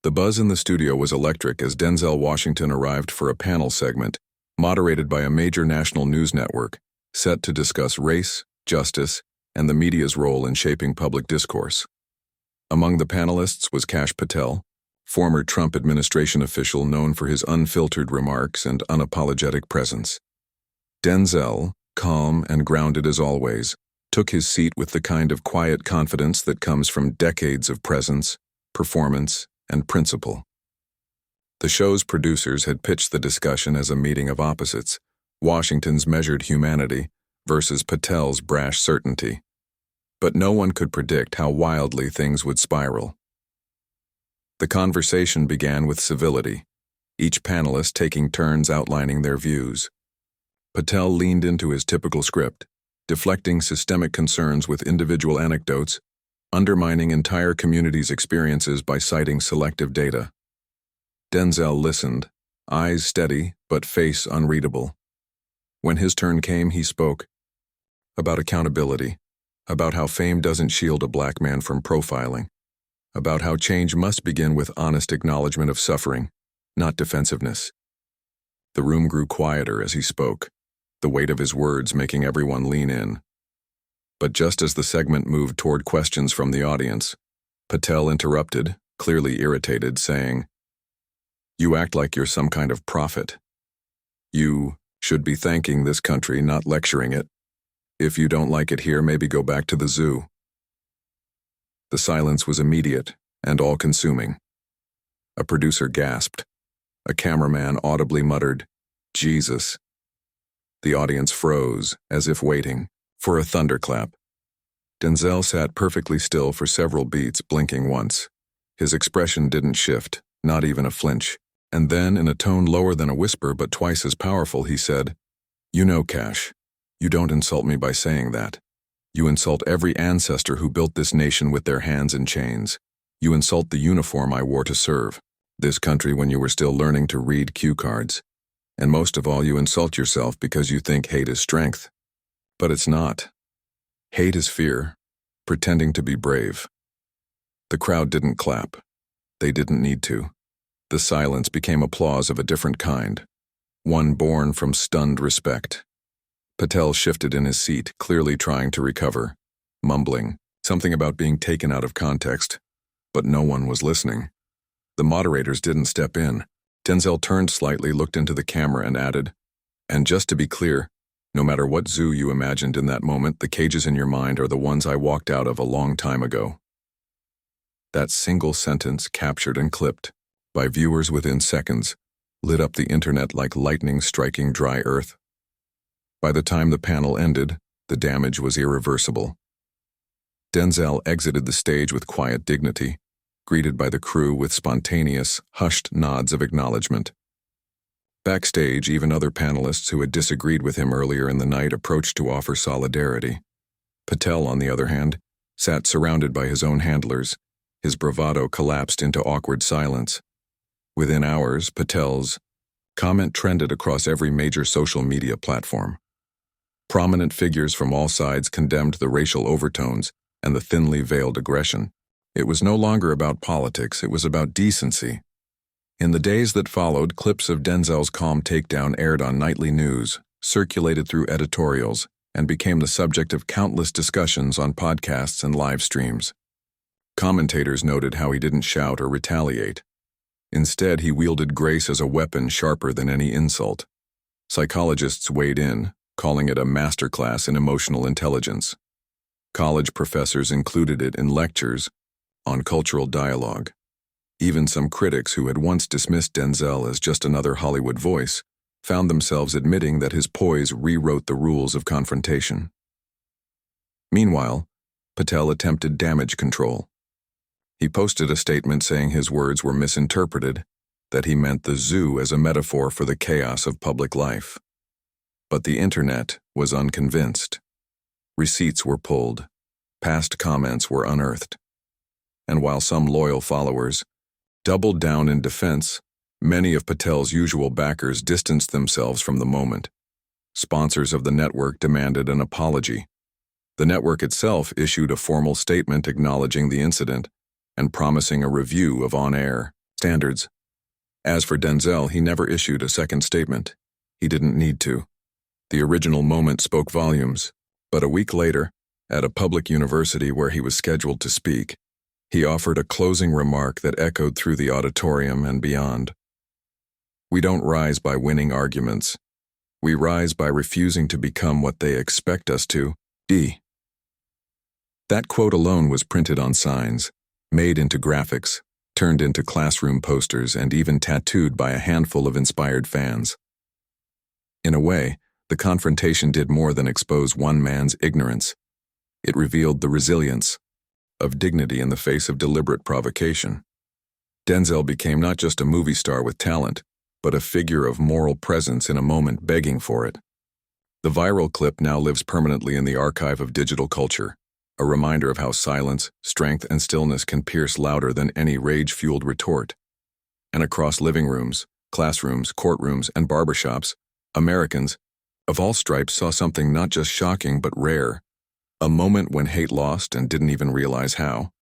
The buzz in the studio was electric as Denzel Washington arrived for a panel segment, moderated by a major national news network, set to discuss race, justice, and the media's role in shaping public discourse. Among the panelists was Kash Patel, former Trump administration official known for his unfiltered remarks and unapologetic presence. Denzel, calm and grounded as always, took his seat with the kind of quiet confidence that comes from decades of presence, performance, and principle. The show's producers had pitched the discussion as a meeting of opposites, Washington's measured humanity versus Patel's brash certainty. But no one could predict how wildly things would spiral. The conversation began with civility, each panelist taking turns outlining their views. Patel leaned into his typical script, deflecting systemic concerns with individual anecdotes, undermining entire communities' experiences by citing selective data. Denzel listened, eyes steady but face unreadable. When his turn came, he spoke about accountability, about how fame doesn't shield a black man from profiling, about how change must begin with honest acknowledgement of suffering, not defensiveness. The room grew quieter as he spoke, the weight of his words making everyone lean in. But just as the segment moved toward questions from the audience, Patel interrupted, clearly irritated, saying, "You act like you're some kind of prophet. You should be thanking this country, not lecturing it. If you don't like it here, maybe go back to the zoo." The silence was immediate and all-consuming. A producer gasped. A cameraman audibly muttered, "Jesus." The audience froze, as if waiting for a thunderclap. Denzel sat perfectly still for several beats, blinking once. His expression didn't shift, not even a flinch. And then, in a tone lower than a whisper but twice as powerful, he said, "You know, Kash, you don't insult me by saying that. You insult every ancestor who built this nation with their hands in chains. You insult the uniform I wore to serve this country when you were still learning to read cue cards. And most of all, you insult yourself because you think hate is strength. But it's not. Hate is fear, pretending to be brave." The crowd didn't clap. They didn't need to. The silence became applause of a different kind, one born from stunned respect. Patel shifted in his seat, clearly trying to recover, mumbling something about being taken out of context, but no one was listening. The moderators didn't step in. Denzel turned slightly, looked into the camera, and added, "And just to be clear, no matter what zoo you imagined in that moment, the cages in your mind are the ones I walked out of a long time ago." That single sentence, captured and clipped by viewers within seconds, lit up the internet like lightning striking dry earth. By the time the panel ended, the damage was irreversible. Denzel exited the stage with quiet dignity, greeted by the crew with spontaneous, hushed nods of acknowledgement. Backstage, even other panelists who had disagreed with him earlier in the night approached to offer solidarity. Patel, on the other hand, sat surrounded by his own handlers. His bravado collapsed into awkward silence. Within hours, Patel's comment trended across every major social media platform. Prominent figures from all sides condemned the racial overtones and the thinly veiled aggression. It was no longer about politics, it was about decency. In the days that followed, clips of Denzel's calm takedown aired on nightly news, circulated through editorials, and became the subject of countless discussions on podcasts and live streams. Commentators noted how he didn't shout or retaliate. Instead, he wielded grace as a weapon sharper than any insult. Psychologists weighed in, calling it a masterclass in emotional intelligence. College professors included it in lectures on cultural dialogue. Even some critics who had once dismissed Denzel as just another Hollywood voice found themselves admitting that his poise rewrote the rules of confrontation. Meanwhile, Patel attempted damage control. He posted a statement saying his words were misinterpreted, that he meant the zoo as a metaphor for the chaos of public life. But the internet was unconvinced. Receipts were pulled, past comments were unearthed. And while some loyal followers doubled down in defense, many of Patel's usual backers distanced themselves from the moment. Sponsors of the network demanded an apology. The network itself issued a formal statement acknowledging the incident and promising a review of on-air standards. As for Denzel, he never issued a second statement. He didn't need to. The original moment spoke volumes, but a week later, at a public university where he was scheduled to speak, he offered a closing remark that echoed through the auditorium and beyond. "We don't rise by winning arguments. We rise by refusing to become what they expect us to be." That quote alone was printed on signs, made into graphics, turned into classroom posters, and even tattooed by a handful of inspired fans. In a way, the confrontation did more than expose one man's ignorance. It revealed the resilience of dignity in the face of deliberate provocation. Denzel became not just a movie star with talent, but a figure of moral presence in a moment begging for it. The viral clip now lives permanently in the archive of digital culture, a reminder of how silence, strength, and stillness can pierce louder than any rage-fueled retort. And across living rooms, classrooms, courtrooms, and barbershops, Americans of all stripes saw something not just shocking but rare, a moment when hate lost and didn't even realize how.